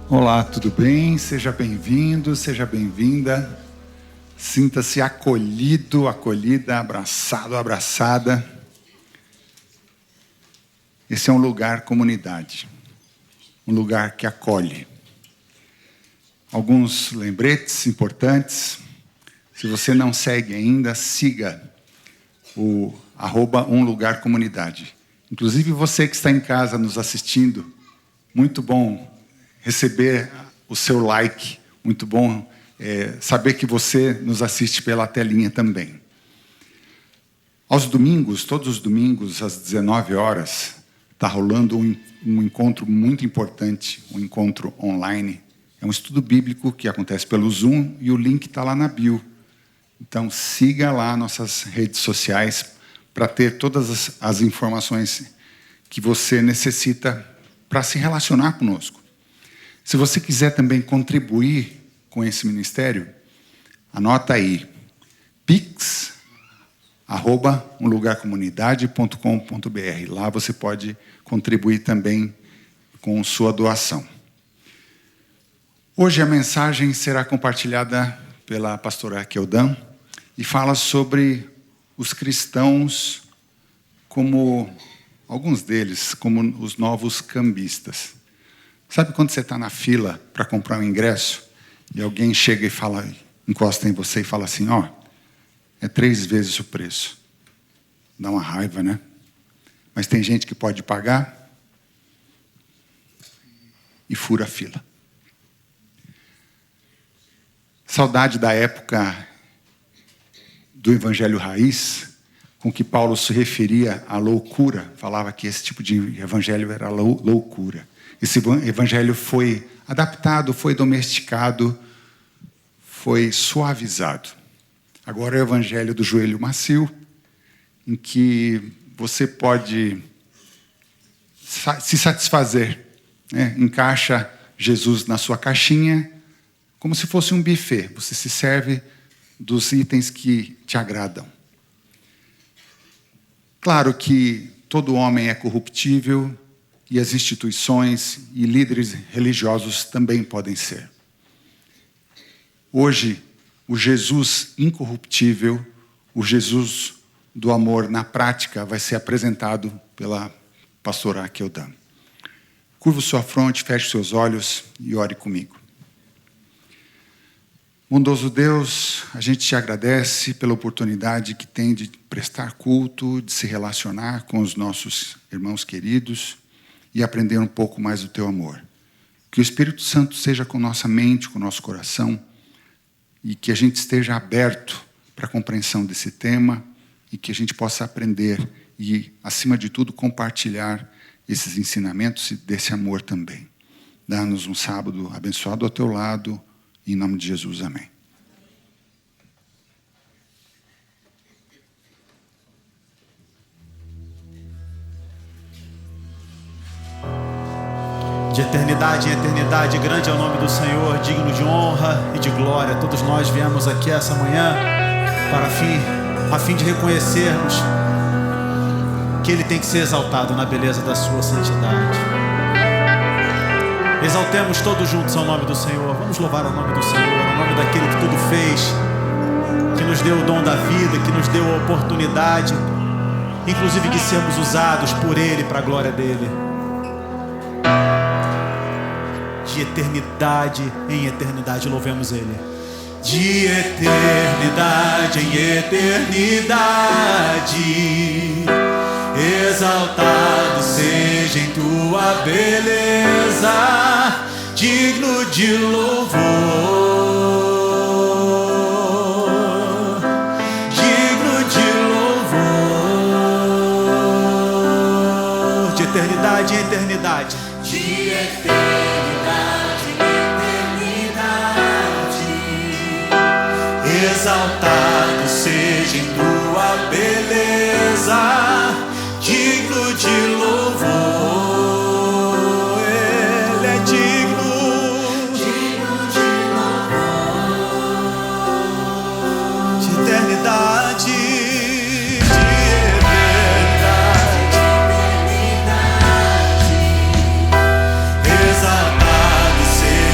Olá, tudo bem? Seja bem-vindo, seja bem-vinda. Sinta-se acolhido, acolhida, abraçado, abraçada. Esse é um lugar comunidade, um lugar que acolhe. Alguns lembretes importantes. Se você não segue ainda, siga o @umlugarcomunidade. Inclusive você que está em casa nos assistindo, muito bom receber o seu like, muito bom saber que você nos assiste pela telinha também. Aos domingos, todos os domingos, às 19 horas, está rolando um encontro muito importante, um encontro online. É um estudo bíblico que acontece pelo Zoom e o link está lá na bio. Então siga lá nossas redes sociais para ter todas as informações que você necessita para se relacionar conosco. Se você quiser também contribuir com esse ministério, anota aí, pix@umlugarcomunidade.com.br. Lá você pode contribuir também com sua doação. Hoje a mensagem será compartilhada pela pastora Keldan e fala sobre os cristãos como, alguns deles, como os novos cambistas. Sabe quando você está na fila para comprar um ingresso e alguém chega e fala, encosta em você e fala assim, é 3 vezes o preço. Dá uma raiva, né? Mas tem gente que pode pagar e fura a fila. Saudade da época do Evangelho Raiz, com que Paulo se referia à loucura. Falava que esse tipo de evangelho era loucura. Esse evangelho foi adaptado, foi domesticado, foi suavizado. Agora é o evangelho do joelho macio, em que você pode se satisfazer, né? Encaixa Jesus na sua caixinha, como se fosse um buffet. Você se serve dos itens que te agradam. Claro que todo homem é corruptível, e as instituições e líderes religiosos também podem ser. Hoje, o Jesus incorruptível, o Jesus do amor na prática, vai ser apresentado pela pastora Keldan. Curva sua fronte, feche seus olhos e ore comigo. Bondoso Deus, a gente te agradece pela oportunidade que tem de prestar culto, de se relacionar com os nossos irmãos queridos, e aprender um pouco mais do teu amor. Que o Espírito Santo seja com nossa mente, com nosso coração, e que a gente esteja aberto para a compreensão desse tema, e que a gente possa aprender e, acima de tudo, compartilhar esses ensinamentos e desse amor também. Dá-nos um sábado abençoado ao teu lado, em nome de Jesus, amém. De eternidade em eternidade, grande é o nome do Senhor, digno de honra e de glória. Todos nós viemos aqui essa manhã a fim de reconhecermos que Ele tem que ser exaltado na beleza da sua santidade. Exaltemos todos juntos ao nome do Senhor. Vamos louvar o nome do Senhor, o nome daquele que tudo fez, que nos deu o dom da vida, que nos deu a oportunidade, inclusive de sermos usados por Ele para a glória dEle. De eternidade em eternidade, louvemos Ele. De eternidade em eternidade, exaltado seja em tua beleza, digno de louvor, digno de louvor. De eternidade em eternidade, de eternidade em eternidade, exaltado seja em tua beleza, digno de louvor. Ele é digno, digno de louvor. De eternidade, exaltado seja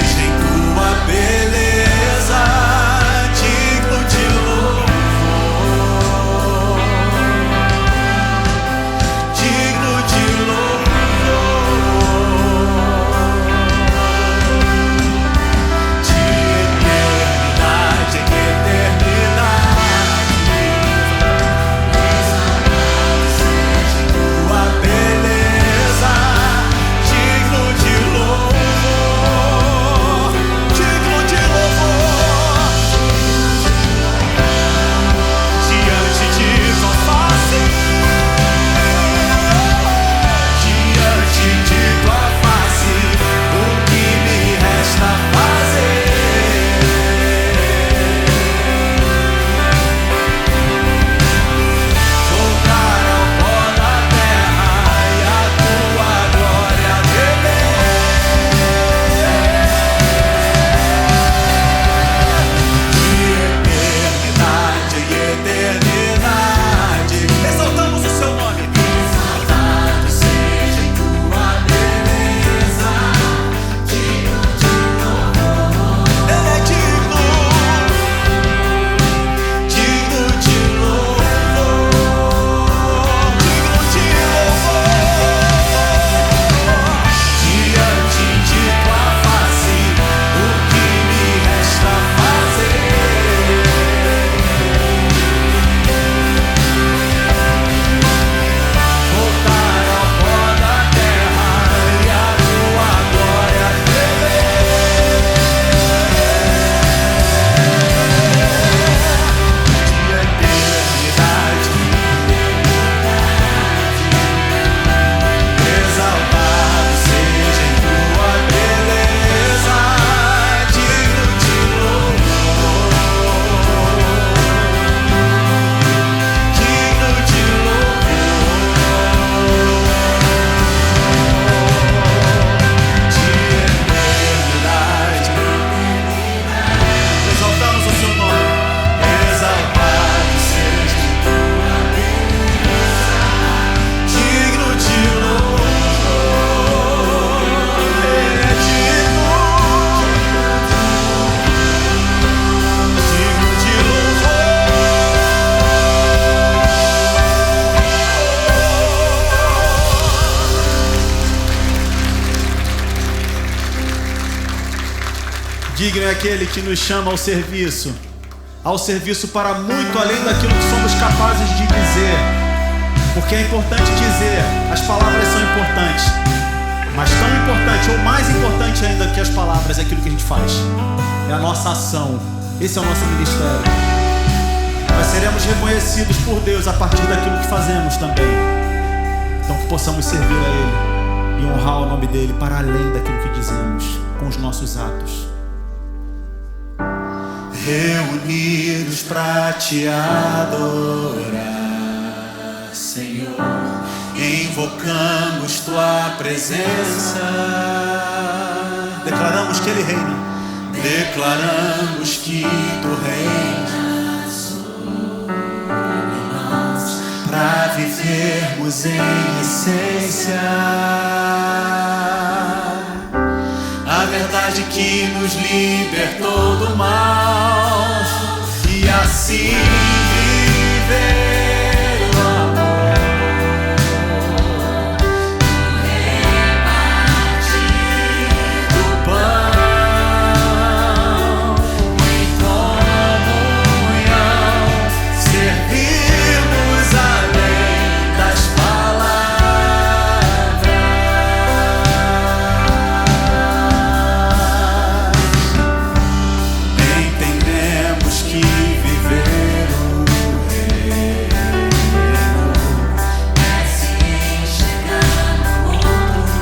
Digno é aquele que nos chama ao serviço para muito além daquilo que somos capazes de dizer. Porque é importante dizer, as palavras são importantes, mas tão importante ou mais importante ainda que as palavras é aquilo que a gente faz, é a nossa ação. Esse é o nosso ministério. Nós seremos reconhecidos por Deus a partir daquilo que fazemos também. Então que possamos servir a Ele e honrar o nome dEle para além daquilo que dizemos, com os nossos atos. Reunidos pra te adorar, Senhor, invocamos tua presença. Declaramos que Ele reina. Declaramos que tu reinas sobre nós, pra vivermos em essência a verdade que nos libertou do mal, e assim viver o amor, repartir do pão, em comunhão, servirmos além das palavras. Entendemos que viver o reino é se enxergar no outro,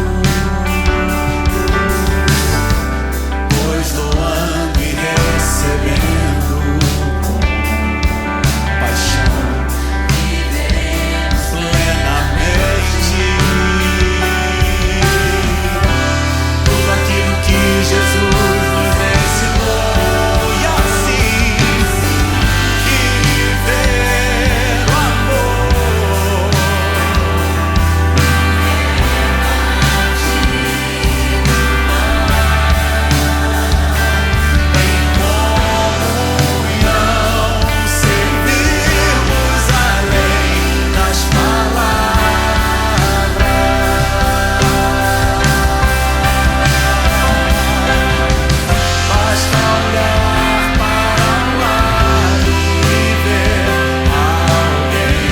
pois doando e recebendo com paixão, viveremos plenamente tudo aquilo que Jesus nos ensinou, e assim viver o amor, em comunhão, servirmos além das palavras. Basta olhar para o lado e ver alguém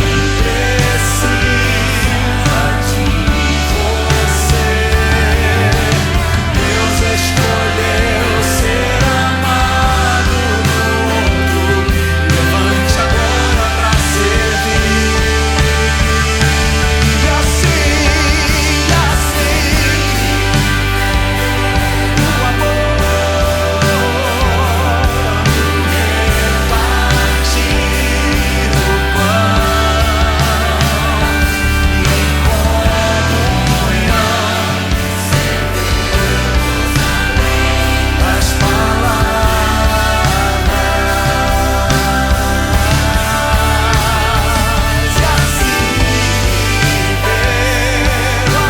precisa de você. Deus escolheu ser amado no outro. Levante agora pra servir. E assim, o amor repartir o pão, e em comunhão, servirmos além das palavras, e assim viver o amor, repartir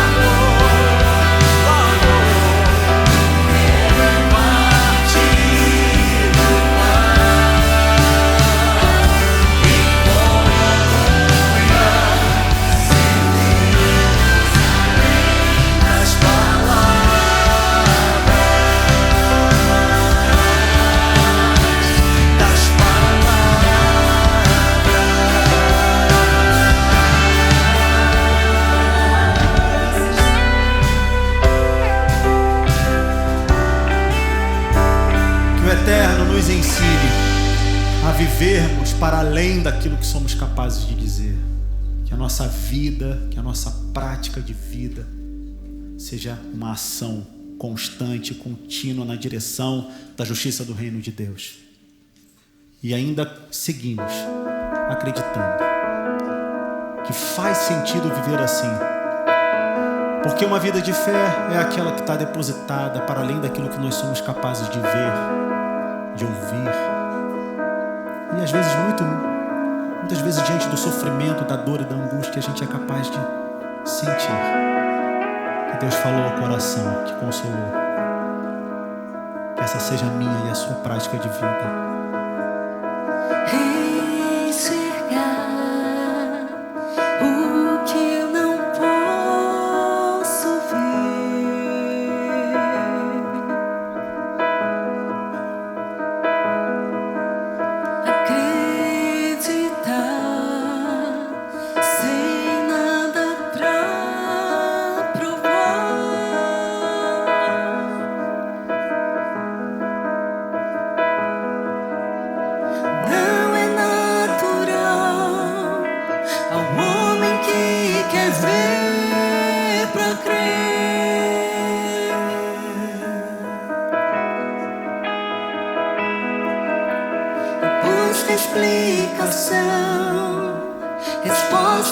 o pão, em comunhão, servirmos além das palavras, das Que o Eterno nos ensine a vivermos para além daquilo que somos capazes de dizer. Que a nossa vida, que a nossa prática de vida seja uma ação constante, contínua na direção da justiça do reino de Deus. E ainda seguimos acreditando que faz sentido viver assim. Porque uma vida de fé é aquela que está depositada para além daquilo que nós somos capazes de ver, de ouvir. E às vezes, muitas vezes diante do sofrimento, da dor e da angústia, a gente é capaz de sentir que Deus falou ao coração, que consolou. Que essa seja a minha e a sua prática de vida. Enxergar o que eu não posso ver,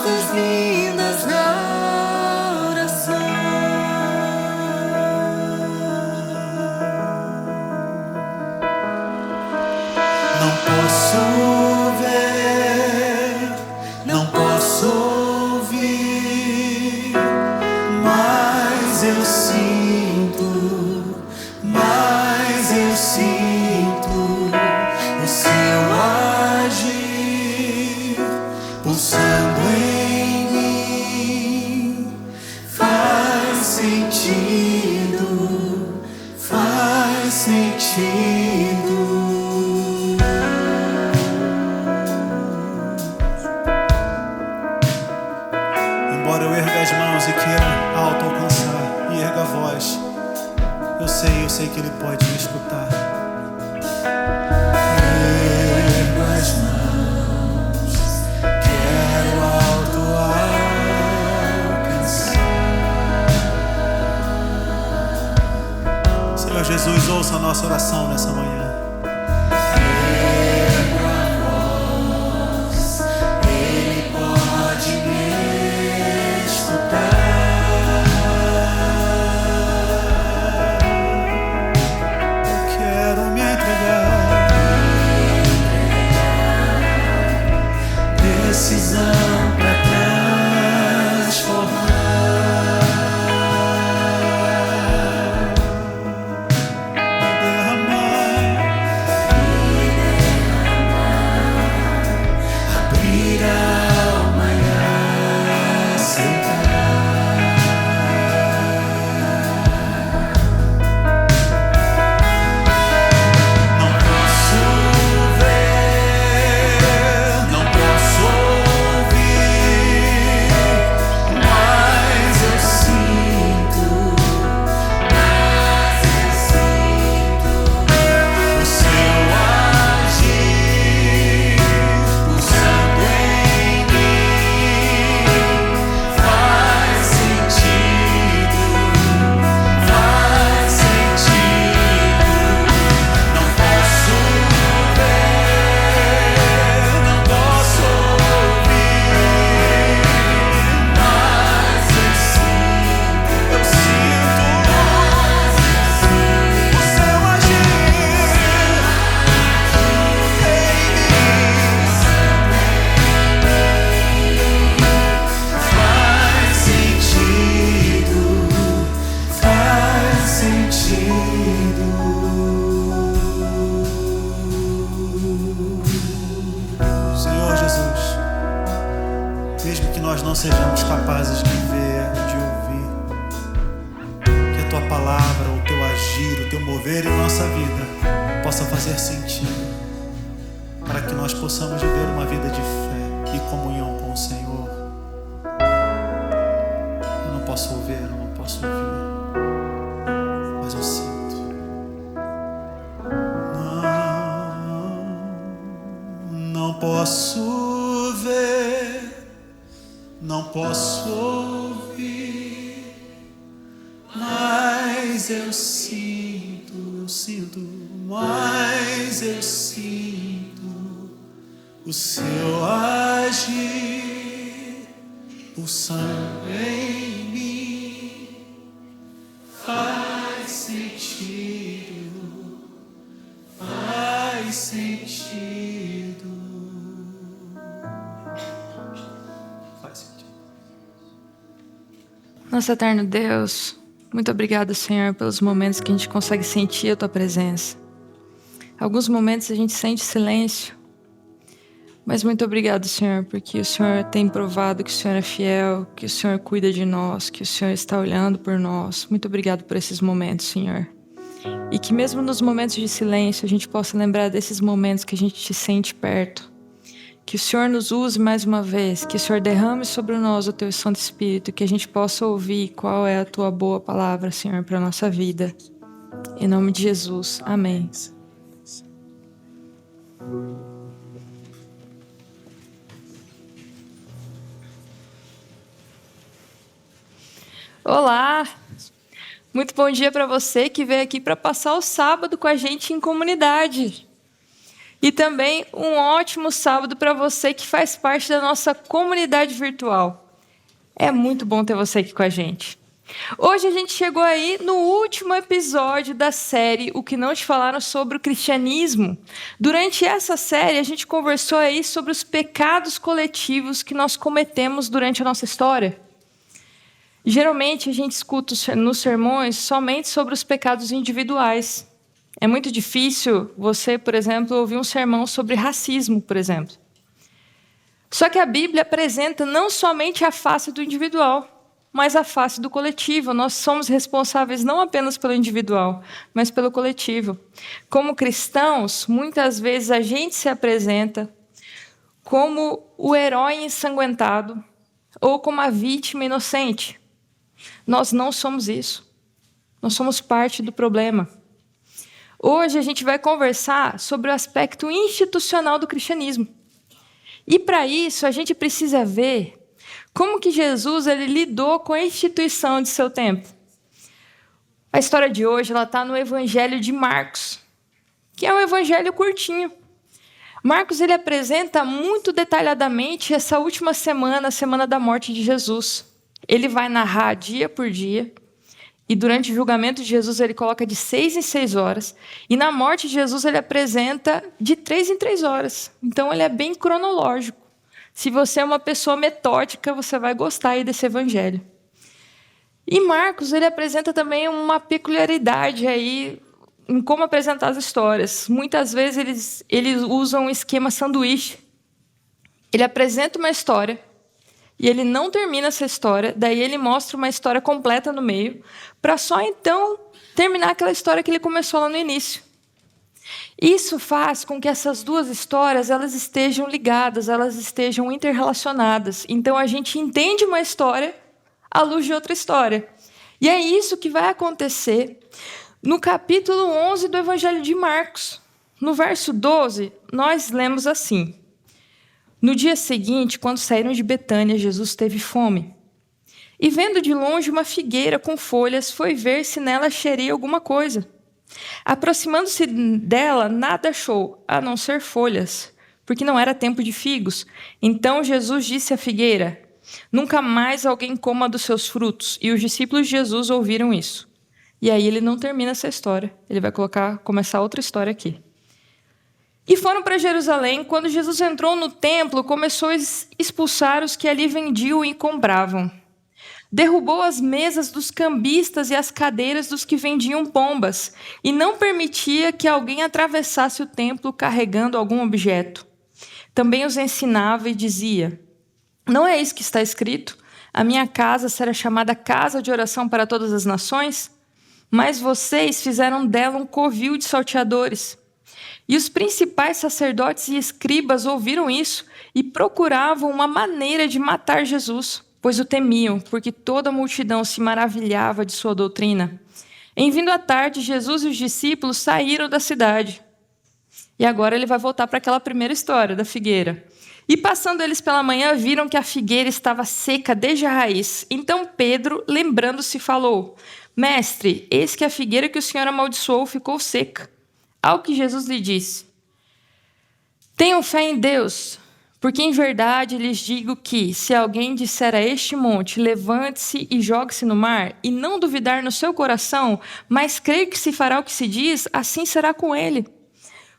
boas-vindas na oração. Não posso ver, não posso ouvir, mas eu sinto o seu agir pulsando em mim. Faz sentido, faz sentido. Embora eu erga as mãos e queira auto-alcançar e erga a voz, eu sei que Ele pode me escutar. Ergo as mãos, quero auto-alcançar. Senhor Jesus, ouça a nossa oração nessa manhã. Ergo a voz, Ele pode me escutar. Decisão pra transformar, abrir a alma e aceitar. Não posso ver, não posso ouvir, mas eu sinto o seu agir pulsando em mim. Faz sentido, faz sentido. Não posso ver, não posso ouvir, mas eu sinto o seu agir faz sentido, faz sentido. Senhor Jesus, mesmo que nós não sejamos capazes de ver, de ouvir, que a Tua palavra, o Teu agir, o Teu mover em nossa vida possa fazer sentido, para que nós possamos viver uma vida de fé e comunhão com o Senhor. Eu não posso ouvir, eu não posso ouvir, mas eu sinto. Não posso ver, não posso ouvir, mas eu sinto, mas eu sinto o seu agir pulsando em mim. Faz sentido, faz sentido. Faz sentido. Nosso eterno Deus, muito obrigado, Senhor, pelos momentos que a gente consegue sentir a Tua presença. Alguns momentos a gente sente silêncio, mas muito obrigado, Senhor, porque o Senhor tem provado que o Senhor é fiel, que o Senhor cuida de nós, que o Senhor está olhando por nós. Muito obrigado por esses momentos, Senhor. E que mesmo nos momentos de silêncio a gente possa lembrar desses momentos que a gente te sente perto. Que o Senhor nos use mais uma vez, que o Senhor derrame sobre nós o Teu Santo Espírito, que a gente possa ouvir qual é a Tua boa palavra, Senhor, para a nossa vida. Em nome de Jesus. Amém. Olá! Muito bom dia para você que veio aqui para passar o sábado com a gente em comunidade. E também um ótimo sábado para você que faz parte da nossa comunidade virtual. É muito bom ter você aqui com a gente. Hoje a gente chegou aí no último episódio da série O que não te falaram sobre o cristianismo. Durante essa série a gente conversou aí sobre os pecados coletivos que nós cometemos durante a nossa história. Geralmente a gente escuta nos sermões somente sobre os pecados individuais. É muito difícil você, por exemplo, ouvir um sermão sobre racismo, por exemplo. Só que a Bíblia apresenta não somente a face do individual, mas a face do coletivo. Nós somos responsáveis não apenas pelo individual, mas pelo coletivo. Como cristãos, muitas vezes a gente se apresenta como o herói ensanguentado ou como a vítima inocente. Nós não somos isso. Nós somos parte do problema. Hoje a gente vai conversar sobre o aspecto institucional do cristianismo. E para isso a gente precisa ver como que Jesus ele lidou com a instituição de seu tempo. A história de hoje está no Evangelho de Marcos, que é um evangelho curtinho. Marcos ele apresenta muito detalhadamente essa última semana, a semana da morte de Jesus. Ele vai narrar dia por dia. E durante o julgamento de Jesus, ele coloca de 6 em 6 horas. E na morte de Jesus, ele apresenta de 3 em 3 horas. Então, ele é bem cronológico. Se você é uma pessoa metódica, você vai gostar aí desse evangelho. E Marcos, ele apresenta também uma peculiaridade aí em como apresentar as histórias. Muitas vezes, eles usam um esquema sanduíche. Ele apresenta uma história. E ele não termina essa história, daí ele mostra uma história completa no meio, para só então terminar aquela história que ele começou lá no início. Isso faz com que essas duas histórias elas estejam ligadas, elas estejam interrelacionadas. Então a gente entende uma história à luz de outra história. E é isso que vai acontecer no capítulo 11 do Evangelho de Marcos. No verso 12, nós lemos assim: No dia seguinte, quando saíram de Betânia, Jesus teve fome. E vendo de longe uma figueira com folhas, foi ver se nela acharia alguma coisa. Aproximando-se dela, nada achou, a não ser folhas, porque não era tempo de figos. Então Jesus disse à figueira: Nunca mais alguém coma dos seus frutos. E os discípulos de Jesus ouviram isso. E aí ele não termina essa história. Ele vai começar outra história aqui. E foram para Jerusalém. Quando Jesus entrou no templo, começou a expulsar os que ali vendiam e compravam. Derrubou as mesas dos cambistas e as cadeiras dos que vendiam pombas, e não permitia que alguém atravessasse o templo carregando algum objeto. Também os ensinava e dizia: Não é isso que está escrito? A minha casa será chamada casa de oração para todas as nações? Mas vocês fizeram dela um covil de salteadores. E os principais sacerdotes e escribas ouviram isso e procuravam uma maneira de matar Jesus, pois o temiam, porque toda a multidão se maravilhava de sua doutrina. Em vindo à tarde, Jesus e os discípulos saíram da cidade. E agora ele vai voltar para aquela primeira história da figueira. E passando eles pela manhã, viram que a figueira estava seca desde a raiz. Então Pedro, lembrando-se, falou: Mestre, eis que a figueira que o Senhor amaldiçoou ficou seca. Ao que Jesus lhe disse: Tenham fé em Deus, porque em verdade lhes digo que, se alguém disser a este monte, levante-se e jogue-se no mar, e não duvidar no seu coração, mas crer que se fará o que se diz, assim será com ele.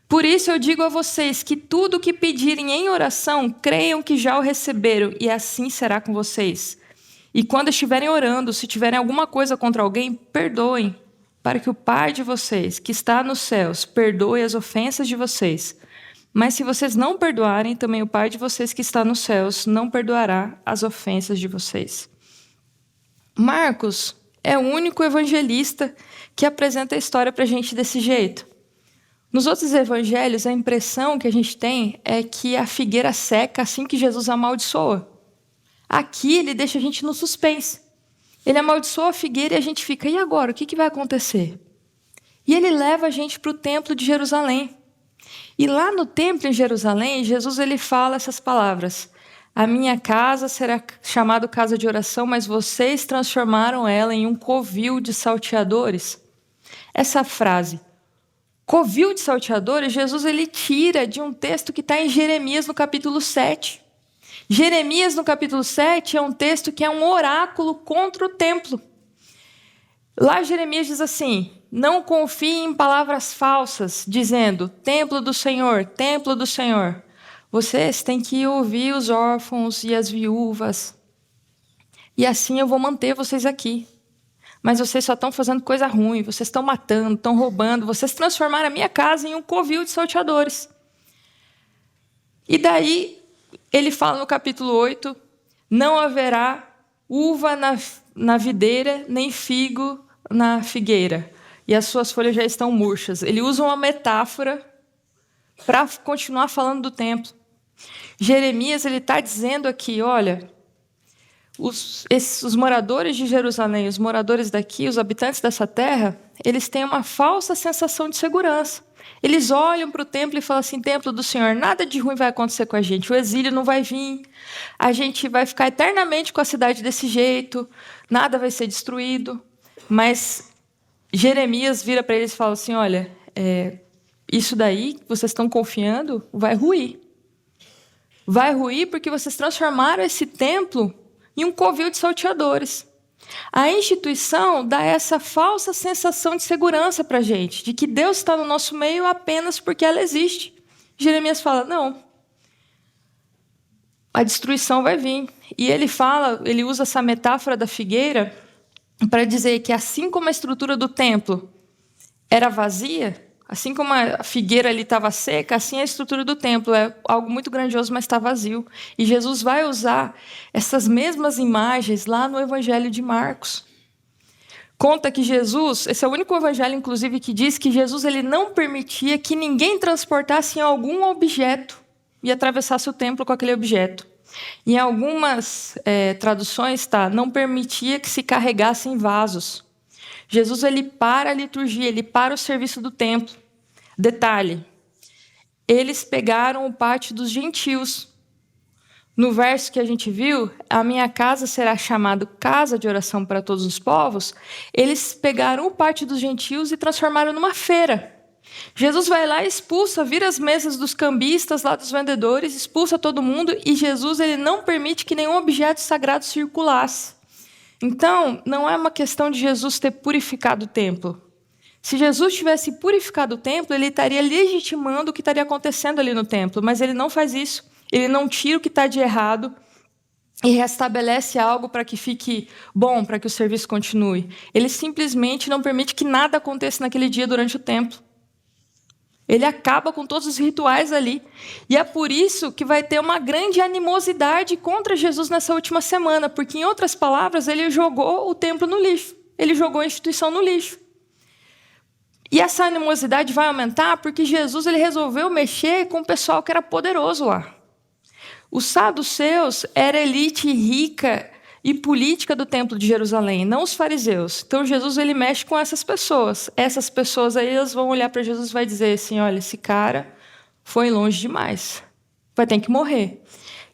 Por isso eu digo a vocês que tudo o que pedirem em oração, creiam que já o receberam, e assim será com vocês. E quando estiverem orando, se tiverem alguma coisa contra alguém, perdoem, para que o Pai de vocês, que está nos céus, perdoe as ofensas de vocês. Mas se vocês não perdoarem, também o Pai de vocês, que está nos céus, não perdoará as ofensas de vocês. Marcos é o único evangelista que apresenta a história para a gente desse jeito. Nos outros evangelhos, a impressão que a gente tem é que a figueira seca assim que Jesus amaldiçoa. Aqui ele deixa a gente no suspense. Ele amaldiçoa a figueira e a gente fica: e agora? O que vai acontecer? E ele leva a gente para o templo de Jerusalém. E lá no templo em Jerusalém, Jesus ele fala essas palavras: A minha casa será chamada casa de oração, mas vocês transformaram ela em um covil de salteadores. Essa frase, covil de salteadores, Jesus ele tira de um texto que está em Jeremias, no capítulo 7. Jeremias, no capítulo 7, é um texto que é um oráculo contra o templo. Lá Jeremias diz assim: não confie em palavras falsas, dizendo, templo do Senhor, templo do Senhor. Vocês têm que ouvir os órfãos e as viúvas. E assim eu vou manter vocês aqui. Mas vocês só estão fazendo coisa ruim, vocês estão matando, estão roubando, vocês transformaram a minha casa em um covil de salteadores. E daí, ele fala no capítulo 8, não haverá uva na videira, nem figo na figueira, e as suas folhas já estão murchas. Ele usa uma metáfora para continuar falando do templo. Jeremias está dizendo aqui, olha, os moradores de Jerusalém, os moradores daqui, os habitantes dessa terra, eles têm uma falsa sensação de segurança. Eles olham para o templo e falam assim, templo do Senhor, nada de ruim vai acontecer com a gente, o exílio não vai vir, a gente vai ficar eternamente com a cidade desse jeito, nada vai ser destruído. Mas Jeremias vira para eles e fala assim, olha, isso daí que vocês estão confiando vai ruir. Vai ruir porque vocês transformaram esse templo em um covil de salteadores. A instituição dá essa falsa sensação de segurança para a gente, de que Deus está no nosso meio apenas porque ela existe. Jeremias fala, não, a destruição vai vir. E ele usa essa metáfora da figueira para dizer que assim como a estrutura do templo era vazia, assim como a figueira ali estava seca, assim a estrutura do templo é algo muito grandioso, mas está vazio. E Jesus vai usar essas mesmas imagens lá no Evangelho de Marcos. Conta que Jesus, esse é o único evangelho, inclusive, que diz que Jesus ele não permitia que ninguém transportasse algum objeto e atravessasse o templo com aquele objeto. Em algumas traduções, não permitia que se carregassem vasos. Jesus ele para a liturgia, ele para o serviço do templo. Detalhe, eles pegaram o pátio dos gentios. No verso que a gente viu, a minha casa será chamada casa de oração para todos os povos. Eles pegaram o pátio dos gentios e transformaram numa feira. Jesus vai lá e expulsa, vira as mesas dos cambistas, lá dos vendedores, expulsa todo mundo e Jesus ele não permite que nenhum objeto sagrado circulasse. Então, não é uma questão de Jesus ter purificado o templo. Se Jesus tivesse purificado o templo, ele estaria legitimando o que estaria acontecendo ali no templo, mas ele não faz isso. Ele não tira o que está de errado e restabelece algo para que fique bom, para que o serviço continue. Ele simplesmente não permite que nada aconteça naquele dia durante o templo. Ele acaba com todos os rituais ali. E é por isso que vai ter uma grande animosidade contra Jesus nessa última semana, porque, em outras palavras, ele jogou o templo no lixo. Ele jogou a instituição no lixo. E essa animosidade vai aumentar porque Jesus ele resolveu mexer com o pessoal que era poderoso lá. Os saduceus era a elite rica e política do templo de Jerusalém, não os fariseus. Então Jesus ele mexe com essas pessoas. Essas pessoas aí elas vão olhar para Jesus e vai dizer assim, olha, esse cara foi longe demais, vai ter que morrer.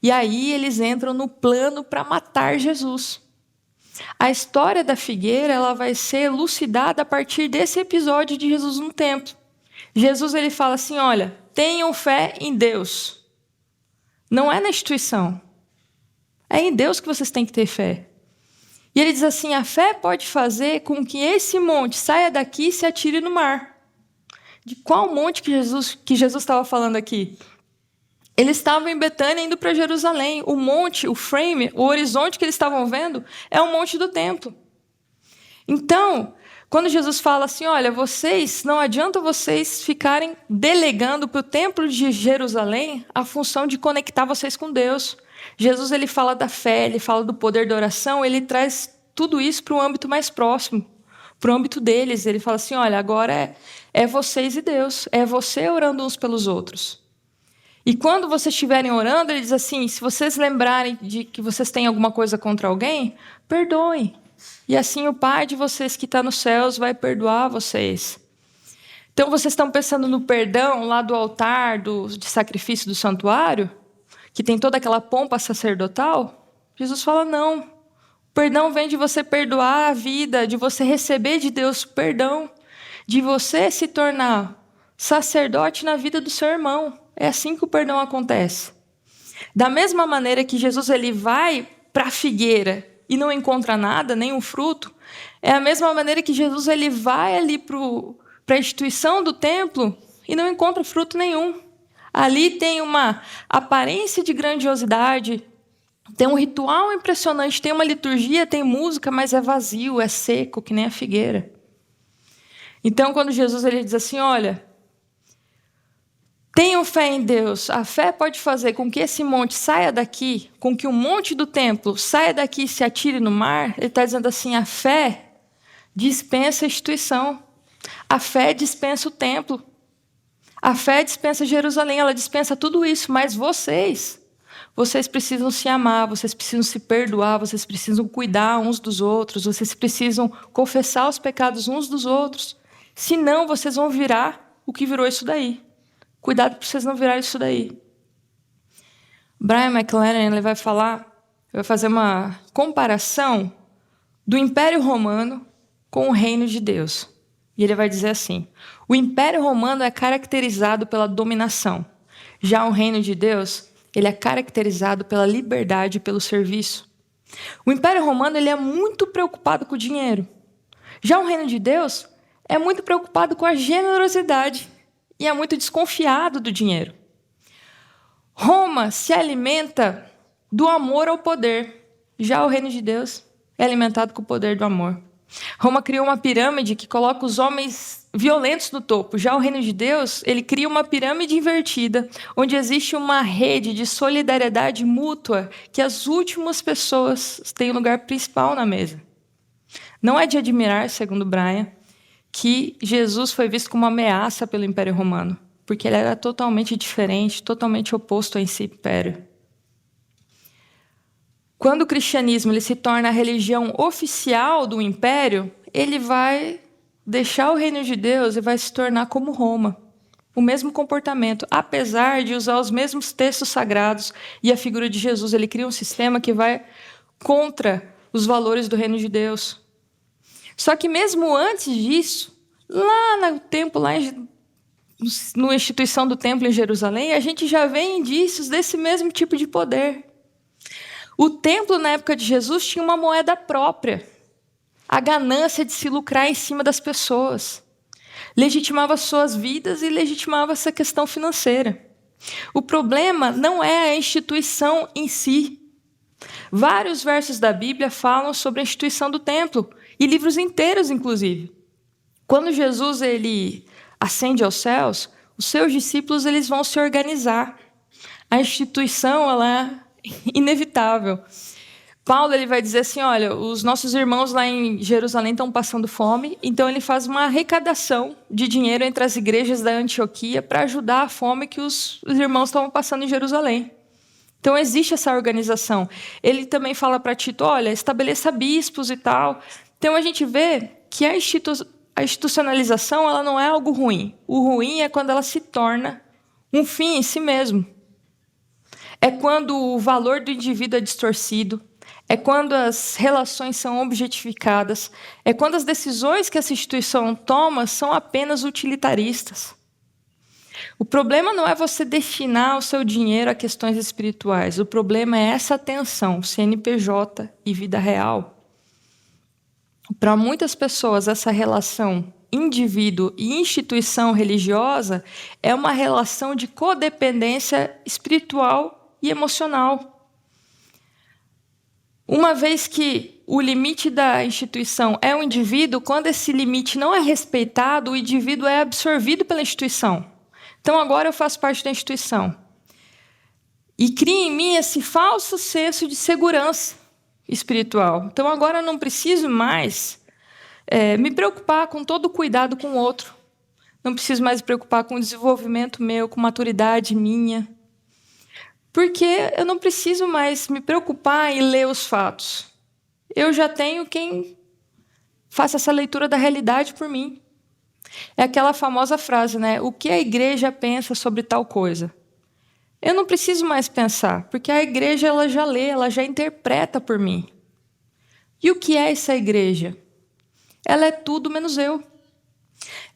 E aí eles entram no plano para matar Jesus. A história da figueira ela vai ser elucidada a partir desse episódio de Jesus no templo. Jesus ele fala assim, olha, tenham fé em Deus. Não é na instituição. É em Deus que vocês têm que ter fé. E ele diz assim, a fé pode fazer com que esse monte saia daqui e se atire no mar. De qual monte que Jesus estava falando aqui? Eles estavam em Betânia indo para Jerusalém. O monte, o frame, o horizonte que eles estavam vendo é o monte do templo. Então, quando Jesus fala assim, olha, não adianta vocês ficarem delegando para o templo de Jerusalém a função de conectar vocês com Deus. Jesus ele fala da fé, ele fala do poder da oração, ele traz tudo isso para o âmbito mais próximo, para o âmbito deles. Ele fala assim, olha, agora é vocês e Deus, é você orando uns pelos outros. E quando vocês estiverem orando, ele diz assim, se vocês lembrarem de que vocês têm alguma coisa contra alguém, perdoem. E assim o Pai de vocês que está nos céus vai perdoar vocês. Então vocês estão pensando no perdão lá do altar, de sacrifício do santuário, que tem toda aquela pompa sacerdotal? Jesus fala, não. O perdão vem de você perdoar a vida, de você receber de Deus perdão, de você se tornar sacerdote na vida do seu irmão. É assim que o perdão acontece. Da mesma maneira que Jesus ele vai para a figueira e não encontra nada, nenhum fruto, é a mesma maneira que Jesus ele vai ali para a instituição do templo e não encontra fruto nenhum. Ali tem uma aparência de grandiosidade, tem um ritual impressionante, tem uma liturgia, tem música, mas é vazio, é seco, que nem a figueira. Então, quando Jesus ele diz assim, olha, tenham fé em Deus, a fé pode fazer com que esse monte saia daqui, com que o monte do templo saia daqui e se atire no mar, ele está dizendo assim, a fé dispensa a instituição, a fé dispensa o templo, a fé dispensa Jerusalém, ela dispensa tudo isso, mas vocês precisam se amar, vocês precisam se perdoar, vocês precisam cuidar uns dos outros, vocês precisam confessar os pecados uns dos outros. Senão, vocês vão virar o que virou isso daí. Cuidado para vocês não virarem isso daí. Brian McLaren ele vai fazer uma comparação do Império Romano com o Reino de Deus. E ele vai dizer assim, o Império Romano é caracterizado pela dominação. Já o Reino de Deus, ele é caracterizado pela liberdade e pelo serviço. O Império Romano ele é muito preocupado com o dinheiro. Já o Reino de Deus é muito preocupado com a generosidade e é muito desconfiado do dinheiro. Roma se alimenta do amor ao poder. Já o Reino de Deus é alimentado com o poder do amor. Roma criou uma pirâmide que coloca os homens violentos no topo. Já o Reino de Deus, ele cria uma pirâmide invertida, onde existe uma rede de solidariedade mútua que as últimas pessoas têm o lugar principal na mesa. Não é de admirar, segundo Brian, que Jesus foi visto como uma ameaça pelo Império Romano, porque ele era totalmente diferente, totalmente oposto a esse império. Quando o cristianismo ele se torna a religião oficial do império, ele vai deixar o reino de Deus e vai se tornar como Roma. O mesmo comportamento, apesar de usar os mesmos textos sagrados e a figura de Jesus, ele cria um sistema que vai contra os valores do reino de Deus. Só que mesmo antes disso, lá no templo, na instituição do templo em Jerusalém, a gente já vê indícios desse mesmo tipo de poder. O templo, na época de Jesus, tinha uma moeda própria. A ganância de se lucrar em cima das pessoas. Legitimava suas vidas e legitimava essa questão financeira. O problema não é a instituição em si. Vários versos da Bíblia falam sobre a instituição do templo, e livros inteiros, inclusive. Quando Jesus ele ascende aos céus, os seus discípulos eles vão se organizar. A instituição ela é inevitável. Paulo ele vai dizer assim, olha, os nossos irmãos lá em Jerusalém estão passando fome, então ele faz uma arrecadação de dinheiro entre as igrejas da Antioquia para ajudar a fome que os irmãos estavam passando em Jerusalém. Então existe essa organização. Ele também fala para Tito, olha, estabeleça bispos e tal. Então a gente vê que a institucionalização ela não é algo ruim. O ruim é quando ela se torna um fim em si mesmo. É quando o valor do indivíduo é distorcido, é quando as relações são objetificadas, é quando as decisões que essa instituição toma são apenas utilitaristas. O problema não é você destinar o seu dinheiro a questões espirituais, o problema é essa tensão, CNPJ e vida real. Para muitas pessoas, essa relação indivíduo e instituição religiosa é uma relação de codependência espiritual e emocional. Uma vez que o limite da instituição é o indivíduo, quando esse limite não é respeitado, o indivíduo é absorvido pela instituição. Então agora eu faço parte da instituição. E cria em mim esse falso senso de segurança espiritual. Então agora eu não preciso mais me preocupar com todo o cuidado com o outro. Não preciso mais me preocupar com o desenvolvimento meu, com maturidade minha. Porque eu não preciso mais me preocupar em ler os fatos. Eu já tenho quem faça essa leitura da realidade por mim. É aquela famosa frase, né? O que a igreja pensa sobre tal coisa? Eu não preciso mais pensar, porque a igreja ela já lê, ela já interpreta por mim. E o que é essa igreja? Ela é tudo menos eu.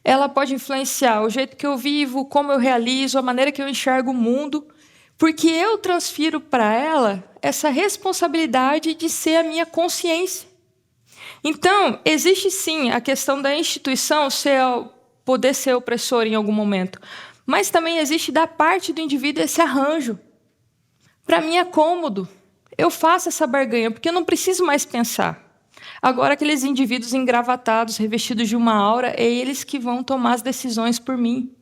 Ela pode influenciar o jeito que eu vivo, como eu realizo, a maneira que eu enxergo o mundo, porque eu transfiro para ela essa responsabilidade de ser a minha consciência. Então, existe sim a questão da instituição poder ser opressora em algum momento, mas também existe da parte do indivíduo esse arranjo. Para mim é cômodo, eu faço essa barganha, porque eu não preciso mais pensar. Agora, aqueles indivíduos engravatados, revestidos de uma aura, é eles que vão tomar as decisões por mim.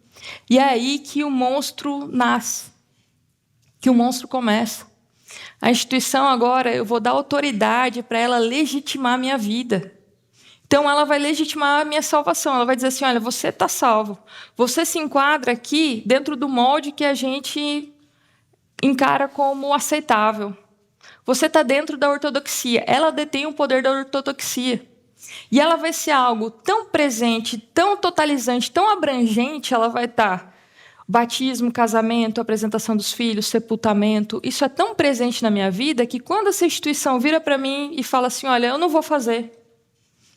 E é aí que o monstro nasce, que o monstro começa. A instituição agora, eu vou dar autoridade para ela legitimar a minha vida. Então, ela vai legitimar a minha salvação. Ela vai dizer assim, olha, você está salvo. Você se enquadra aqui dentro do molde que a gente encara como aceitável. Você está dentro da ortodoxia. Ela detém o poder da ortodoxia. E ela vai ser algo tão presente, tão totalizante, tão abrangente, ela vai estar batismo, casamento, apresentação dos filhos, sepultamento. Isso é tão presente na minha vida que quando essa instituição vira para mim e fala assim, olha, eu não vou fazer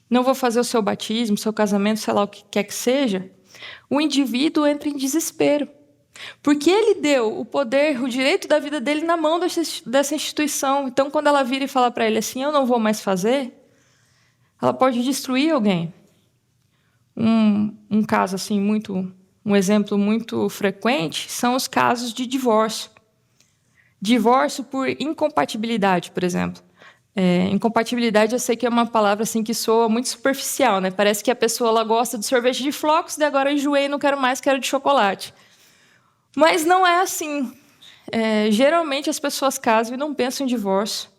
o seu batismo, o seu casamento, sei lá o que quer que seja, o indivíduo entra em desespero. Porque ele deu o poder, o direito da vida dele na mão dessa instituição. Então, quando ela vira e fala para ele assim, eu não vou mais fazer, ela pode destruir alguém. Um caso assim um exemplo muito frequente são os casos de divórcio. Divórcio por incompatibilidade, por exemplo. Incompatibilidade, eu sei que é uma palavra assim que soa muito superficial, né? Parece que a pessoa ela gosta de sorvete de flocos, e agora eu enjoei, não quero mais, quero de chocolate. Mas não é assim. Geralmente as pessoas casam e não pensam em divórcio.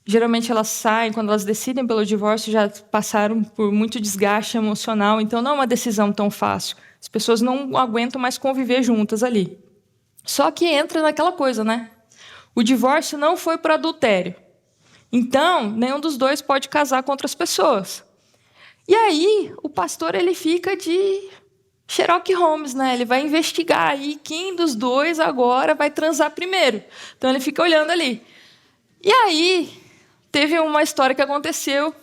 Geralmente elas saem, quando elas decidem pelo divórcio, já passaram por muito desgaste emocional, então não é uma decisão tão fácil. As pessoas não aguentam mais conviver juntas ali. Só que entra naquela coisa, né? O divórcio não foi por adultério. Então, nenhum dos dois pode casar com outras pessoas. E aí, o pastor ele fica de Sherlock Holmes, né? Ele vai investigar aí quem dos dois agora vai transar primeiro. Então, ele fica olhando ali. E aí, teve uma história que aconteceu.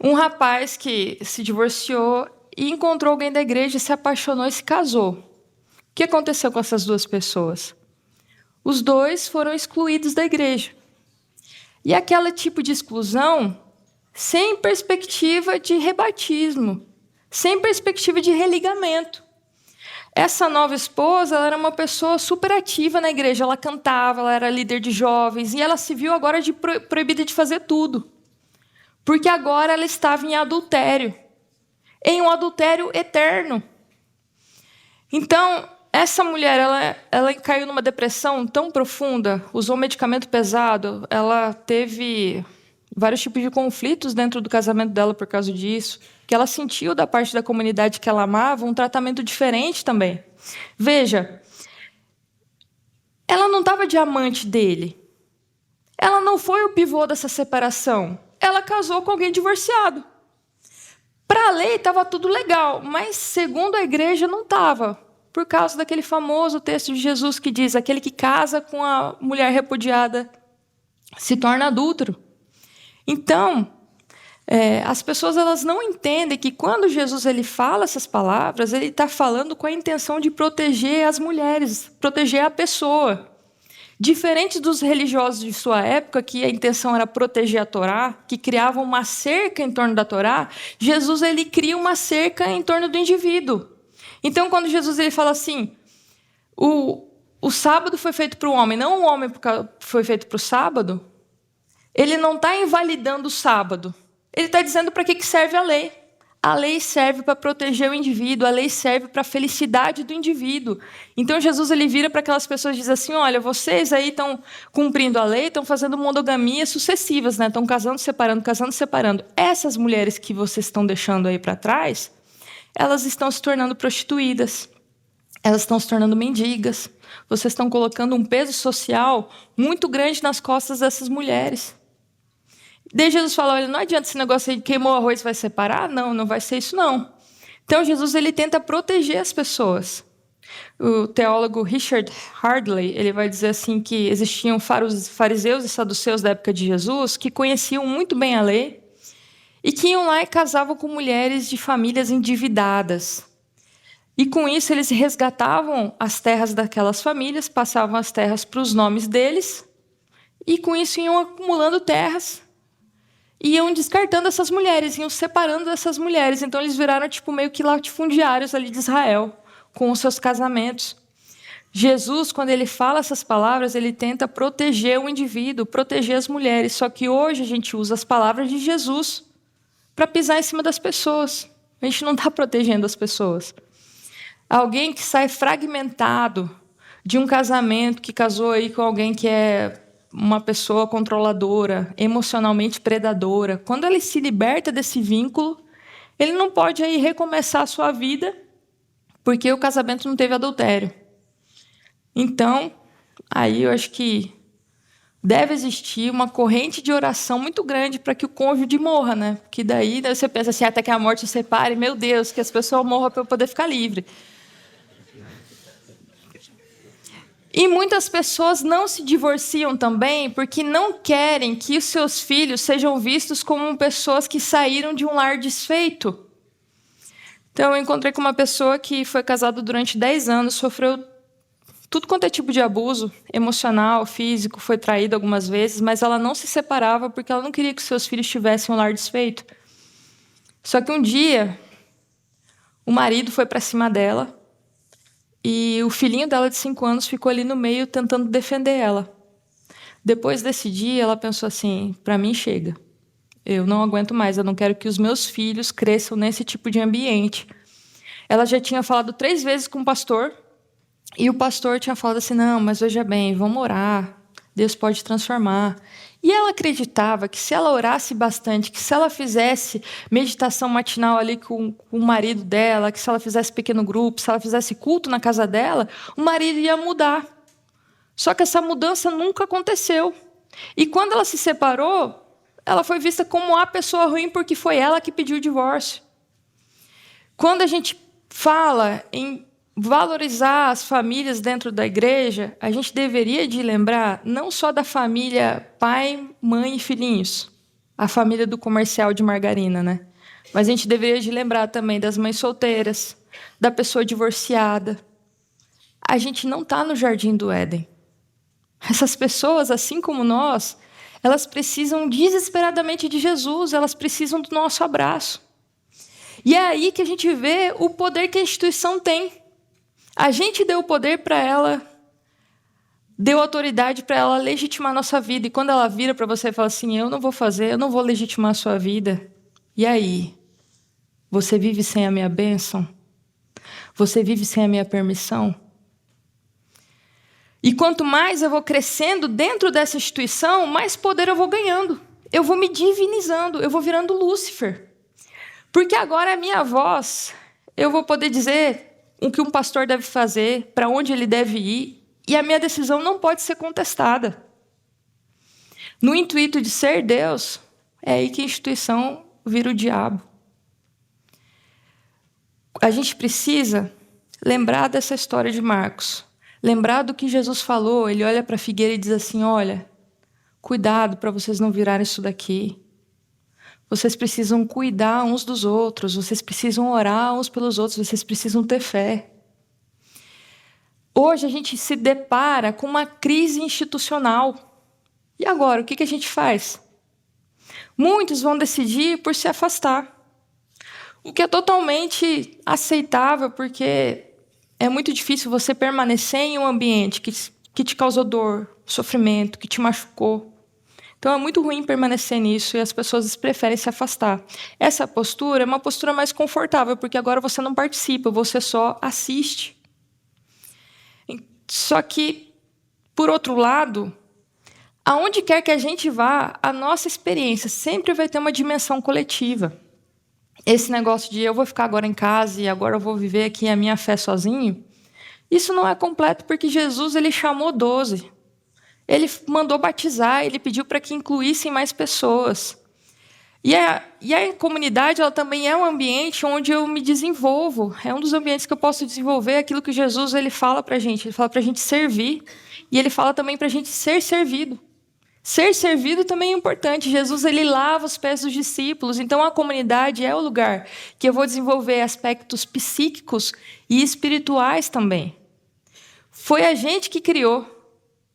Um rapaz que se divorciou e encontrou alguém da igreja, se apaixonou e se casou. O que aconteceu com essas duas pessoas? Os dois foram excluídos da igreja. E aquele tipo de exclusão, sem perspectiva de rebatismo, sem perspectiva de religamento. Essa nova esposa ela era uma pessoa super ativa na igreja, ela cantava, ela era líder de jovens, e ela se viu agora proibida de fazer tudo. Porque agora ela estava em adultério, em um adultério eterno. Então, essa mulher, ela caiu numa depressão tão profunda, usou medicamento pesado, ela teve vários tipos de conflitos dentro do casamento dela por causa disso, que ela sentiu da parte da comunidade que ela amava um tratamento diferente também. Veja, ela não estava diamante dele. Ela não foi o pivô dessa separação. Ela casou com alguém divorciado. Para a lei estava tudo legal, mas segundo a igreja não estava. Por causa daquele famoso texto de Jesus que diz, aquele que casa com a mulher repudiada se torna adúltero. Então, as pessoas elas não entendem que quando Jesus ele fala essas palavras, ele está falando com a intenção de proteger as mulheres, proteger a pessoa. Diferente dos religiosos de sua época, que a intenção era proteger a Torá, que criavam uma cerca em torno da Torá, Jesus ele cria uma cerca em torno do indivíduo. Então, quando Jesus ele fala assim, o sábado foi feito para o homem, não o homem foi feito para o sábado, ele não está invalidando o sábado. Ele está dizendo para que serve a lei. A lei serve para proteger o indivíduo, a lei serve para a felicidade do indivíduo. Então, Jesus ele vira para aquelas pessoas e diz assim, olha, vocês aí estão cumprindo a lei, estão fazendo monogamias sucessivas, né? Estão casando, separando. Essas mulheres que vocês estão deixando aí para trás, elas estão se tornando prostituídas, elas estão se tornando mendigas. Vocês estão colocando um peso social muito grande nas costas dessas mulheres. Daí Jesus fala, olha, não adianta esse negócio aí de queimou o arroz vai separar. Não, não vai ser isso não. Então Jesus ele tenta proteger as pessoas. O teólogo Richard Hardley ele vai dizer assim que existiam fariseus e saduceus da época de Jesus que conheciam muito bem a lei e que iam lá e casavam com mulheres de famílias endividadas. E com isso eles resgatavam as terras daquelas famílias, passavam as terras para os nomes deles, e com isso iam acumulando terras, iam descartando essas mulheres, iam separando essas mulheres. Então eles viraram tipo meio que latifundiários ali de Israel, com os seus casamentos. Jesus, quando ele fala essas palavras, ele tenta proteger o indivíduo, proteger as mulheres. Só que hoje a gente usa as palavras de Jesus para pisar em cima das pessoas. A gente não está protegendo as pessoas. Alguém que sai fragmentado de um casamento, que casou aí com alguém que é uma pessoa controladora, emocionalmente predadora. Quando ele se liberta desse vínculo, ele não pode aí recomeçar a sua vida, porque o casamento não teve adultério. Então, aí eu acho que deve existir uma corrente de oração muito grande para que o cônjuge morra, né? Porque daí você pensa assim, até que a morte separe, meu Deus, que as pessoas morram para eu poder ficar livre. E muitas pessoas não se divorciam também porque não querem que os seus filhos sejam vistos como pessoas que saíram de um lar desfeito. Então, eu encontrei com uma pessoa que foi casada durante 10 anos, sofreu tudo quanto é tipo de abuso, emocional, físico, foi traída algumas vezes, mas ela não se separava porque ela não queria que seus filhos tivessem um lar desfeito. Só que um dia, o marido foi para cima dela e o filhinho dela de 5 anos ficou ali no meio tentando defender ela. Depois desse dia, ela pensou assim, para mim chega. Eu não aguento mais, eu não quero que os meus filhos cresçam nesse tipo de ambiente. Ela já tinha falado 3 vezes com o pastor, e o pastor tinha falado assim, não, mas veja bem, vamos orar, Deus pode transformar. E ela acreditava que se ela orasse bastante, que se ela fizesse meditação matinal ali com o marido dela, que se ela fizesse pequeno grupo, se ela fizesse culto na casa dela, o marido ia mudar. Só que essa mudança nunca aconteceu. E quando ela se separou, ela foi vista como a pessoa ruim porque foi ela que pediu o divórcio. Quando a gente fala em valorizar as famílias dentro da igreja, a gente deveria de lembrar não só da família pai, mãe e filhinhos, a família do comercial de margarina, né? Mas a gente deveria de lembrar também das mães solteiras, da pessoa divorciada. A gente não está no jardim do Éden. Essas pessoas, assim como nós, elas precisam desesperadamente de Jesus, elas precisam do nosso abraço. E é aí que a gente vê o poder que a instituição tem. A gente deu o poder para ela, deu autoridade para ela legitimar a nossa vida. E quando ela vira para você e fala assim, eu não vou fazer, eu não vou legitimar a sua vida. E aí? Você vive sem a minha bênção? Você vive sem a minha permissão? E quanto mais eu vou crescendo dentro dessa instituição, mais poder eu vou ganhando. Eu vou me divinizando, eu vou virando Lúcifer. Porque agora a minha voz, eu vou poder dizer o que um pastor deve fazer, para onde ele deve ir, e a minha decisão não pode ser contestada. No intuito de ser Deus, é aí que a instituição vira o diabo. A gente precisa lembrar dessa história de Marcos, lembrar do que Jesus falou. Ele olha para a figueira e diz assim, olha, cuidado para vocês não virarem isso daqui. Vocês precisam cuidar uns dos outros, vocês precisam orar uns pelos outros, vocês precisam ter fé. Hoje a gente se depara com uma crise institucional. E agora, o que a gente faz? Muitos vão decidir por se afastar. O que é totalmente aceitável, porque é muito difícil você permanecer em um ambiente que te causou dor, sofrimento, que te machucou. Então, é muito ruim permanecer nisso e as pessoas preferem se afastar. Essa postura é uma postura mais confortável, porque agora você não participa, você só assiste. Só que, por outro lado, aonde quer que a gente vá, a nossa experiência sempre vai ter uma dimensão coletiva. Esse negócio de eu vou ficar agora em casa e agora eu vou viver aqui a minha fé sozinho, isso não é completo, porque Jesus ele chamou 12. Ele mandou batizar, ele pediu para que incluíssem mais pessoas. E a comunidade ela também é um ambiente onde eu me desenvolvo. É um dos ambientes que eu posso desenvolver aquilo que Jesus ele fala para a gente. Ele fala para a gente servir. E ele fala também para a gente ser servido. Ser servido também é importante. Jesus, ele lava os pés dos discípulos. Então, a comunidade é o lugar que eu vou desenvolver aspectos psíquicos e espirituais também. Foi a gente que criou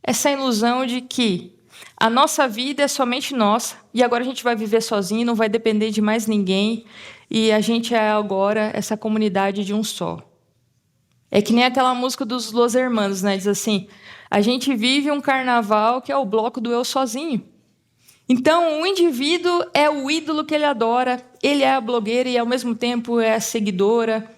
essa ilusão de que a nossa vida é somente nossa e agora a gente vai viver sozinho, não vai depender de mais ninguém e a gente é agora essa comunidade de um só. É que nem aquela música dos Los Hermanos, né? Diz assim, a gente vive um carnaval que é o bloco do eu sozinho. Então, o indivíduo é o ídolo que ele adora, ele é a blogueira e, ao mesmo tempo, é a seguidora.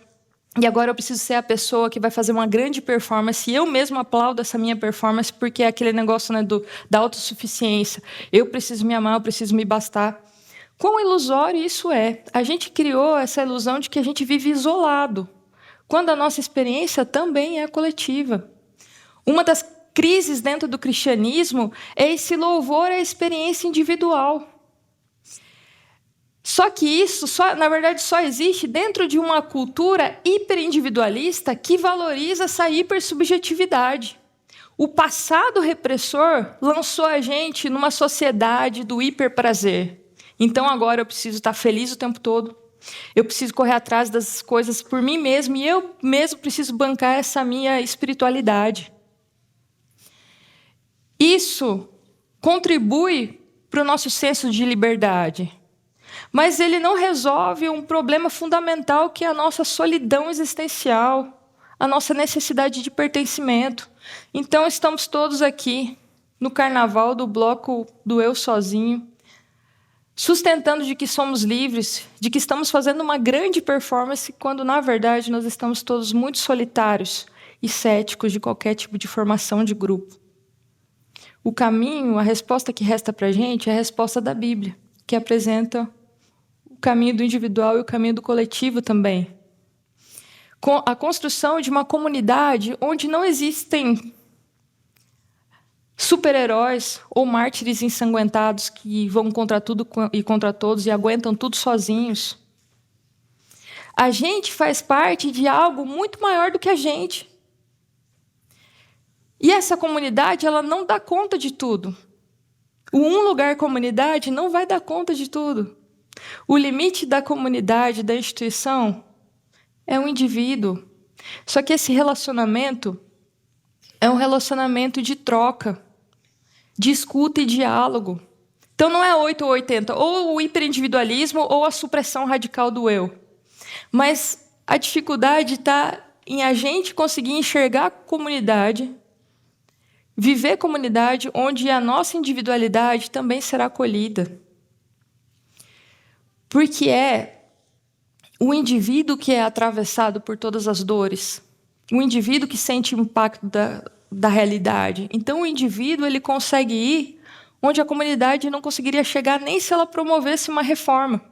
E agora eu preciso ser a pessoa que vai fazer uma grande performance. E eu mesmo aplaudo essa minha performance porque é aquele negócio, né, da autossuficiência. Eu preciso me amar, eu preciso me bastar. Quão ilusório isso é? A gente criou essa ilusão de que a gente vive isolado, quando a nossa experiência também é coletiva. Uma das crises dentro do cristianismo é esse louvor à experiência individual. Só que isso, na verdade, só existe dentro de uma cultura hiperindividualista que valoriza essa hipersubjetividade. O passado repressor lançou a gente numa sociedade do hiperprazer. Então, agora eu preciso estar feliz o tempo todo. Eu preciso correr atrás das coisas por mim mesmo e eu mesmo preciso bancar essa minha espiritualidade. Isso contribui para o nosso senso de liberdade. Mas ele não resolve um problema fundamental que é a nossa solidão existencial, a nossa necessidade de pertencimento. Então, estamos todos aqui no carnaval do bloco do eu sozinho, sustentando de que somos livres, de que estamos fazendo uma grande performance, quando, na verdade, nós estamos todos muito solitários e céticos de qualquer tipo de formação de grupo. O caminho, a resposta que resta para a gente é a resposta da Bíblia, que apresenta o caminho do individual e o caminho do coletivo também. Com a construção de uma comunidade onde não existem super-heróis ou mártires ensanguentados que vão contra tudo e contra todos e aguentam tudo sozinhos. A gente faz parte de algo muito maior do que a gente. E essa comunidade, ela não dá conta de tudo. O um lugar comunidade não vai dar conta de tudo. O limite da comunidade, da instituição, é o indivíduo. Só que esse relacionamento é um relacionamento de troca, de escuta e diálogo. Então não é 8 ou 80, ou o hiperindividualismo ou a supressão radical do eu. Mas a dificuldade está em a gente conseguir enxergar a comunidade, viver comunidade onde a nossa individualidade também será acolhida. Porque é o indivíduo que é atravessado por todas as dores, o indivíduo que sente o impacto da realidade. Então, o indivíduo ele consegue ir onde a comunidade não conseguiria chegar nem se ela promovesse uma reforma.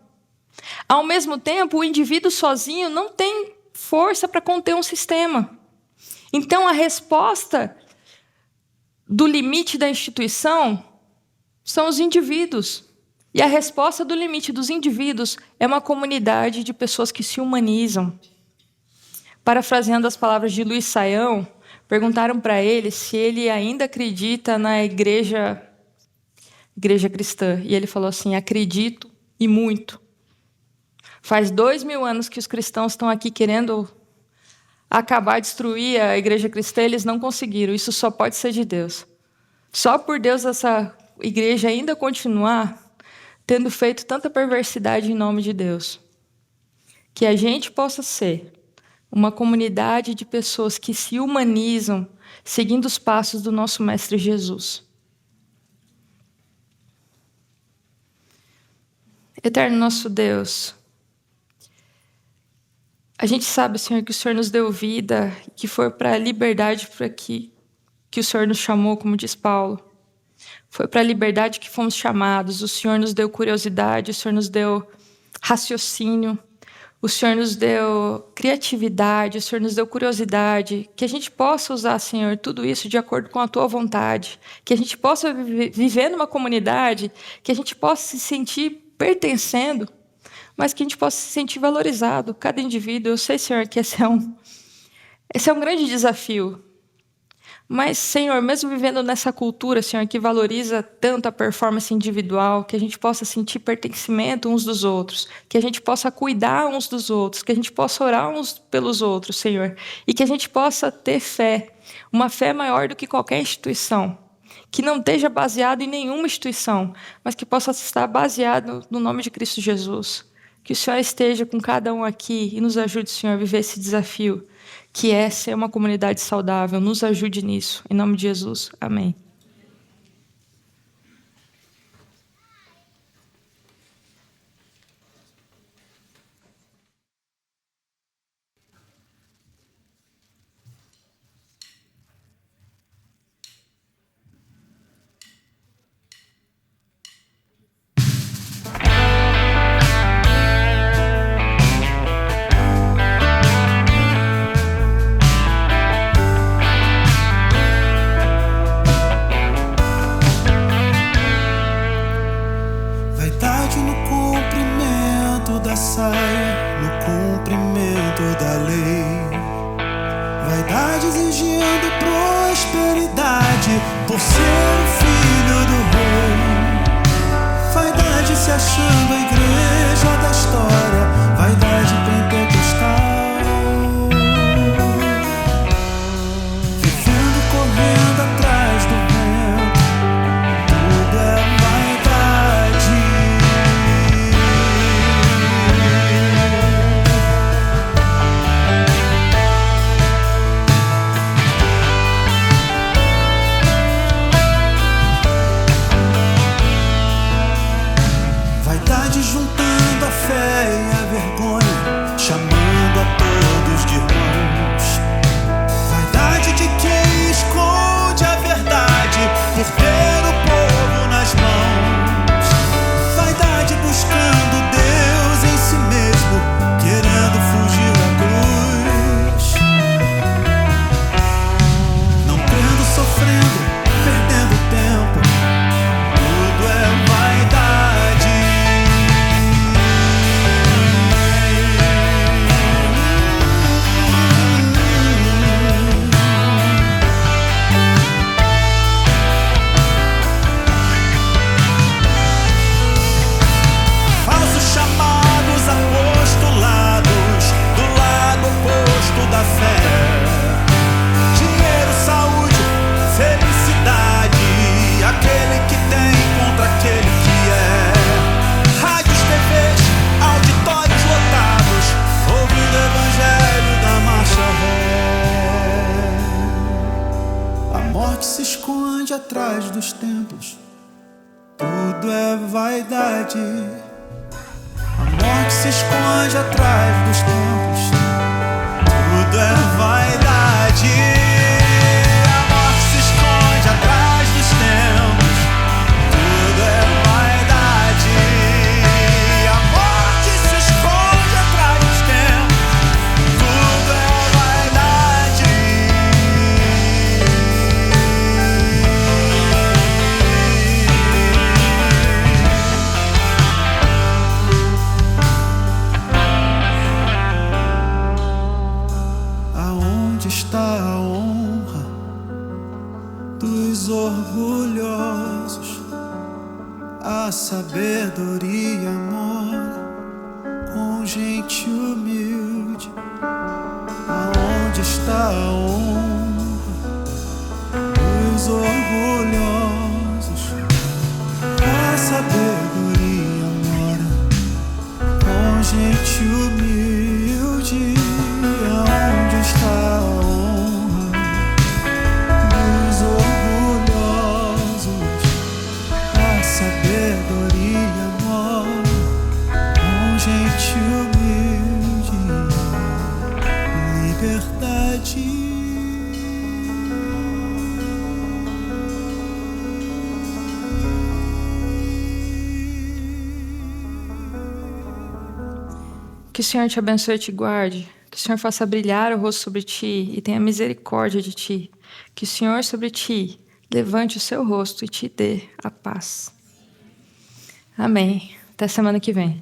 Ao mesmo tempo, o indivíduo sozinho não tem força para conter um sistema. Então, a resposta do limite da instituição são os indivíduos. E a resposta do limite dos indivíduos é uma comunidade de pessoas que se humanizam. Parafraseando as palavras de Luiz Saião, perguntaram para ele se ele ainda acredita na igreja cristã. E ele falou assim, acredito e muito. Faz 2000 anos que os cristãos estão aqui querendo acabar, destruir a igreja cristã, eles não conseguiram. Isso só pode ser de Deus. Só por Deus essa igreja ainda continuar tendo feito tanta perversidade em nome de Deus. Que a gente possa ser uma comunidade de pessoas que se humanizam seguindo os passos do nosso Mestre Jesus. Eterno nosso Deus, a gente sabe, Senhor, que o Senhor nos deu vida, que foi para a liberdade para que o Senhor nos chamou, como diz Paulo. Foi para a liberdade que fomos chamados. O Senhor nos deu curiosidade, o Senhor nos deu raciocínio, o Senhor nos deu criatividade, o Senhor nos deu curiosidade. Que a gente possa usar, Senhor, tudo isso de acordo com a Tua vontade. Que a gente possa viver numa comunidade, que a gente possa se sentir pertencendo, mas que a gente possa se sentir valorizado, cada indivíduo. Eu sei, Senhor, que esse é um grande desafio. Mas, Senhor, mesmo vivendo nessa cultura, Senhor, que valoriza tanto a performance individual, que a gente possa sentir pertencimento uns dos outros, que a gente possa cuidar uns dos outros, que a gente possa orar uns pelos outros, Senhor, e que a gente possa ter fé, uma fé maior do que qualquer instituição, que não esteja baseado em nenhuma instituição, mas que possa estar baseado no nome de Cristo Jesus. Que o Senhor esteja com cada um aqui e nos ajude, Senhor, a viver esse desafio, que é ser uma comunidade saudável. Nos ajude nisso. Em nome de Jesus. Amém. Vaidade no cumprimento da saia, no cumprimento da lei. Vaidade exigindo prosperidade por ser o filho do rei. Vaidade se achando a igreja da história. Vaidade pentecostal. Vivendo, correndo atrás do vento. Tudo é vaidade. Vaidade juntando a fé e a vergonha, chamando a todos de irmãos. Vaidade de quem esconde a verdade por ter o povo nas mãos. Vaidade buscando Deus em si mesmo, querendo fugir da cruz. Não crendo, sofrendo, perdendo tempo. Tudo é vaidade. Falsos chamados apostolados do lado oposto da fé. Dinheiro, saúde, felicidade, aquele que tem contra aquele que é. Rádios, TVs, auditórios lotados, ouvindo o evangelho da marcha ré. A morte se esconde atrás dos templos. Tudo é vaidade. A morte se esconde atrás dos templos. Tudo é vaidade. A morte se esconde atrás dos templos. Tudo é vaidade. A morte se esconde atrás dos templos. Tudo é vaidade. Aonde está a honra dos orgulhosos? A sabedoria mora com gente humilde. Aonde está a honra dos orgulhosos? A sabedoria mora com gente humilde. Aonde está a honra dos orgulhosos? A sabedoria mora com gente humilde. Liberdade. Que o Senhor te abençoe e te guarde. Que o Senhor faça brilhar o rosto sobre ti e tenha misericórdia de ti. Que o Senhor sobre ti levante o seu rosto e te dê a paz. Amém. Até semana que vem.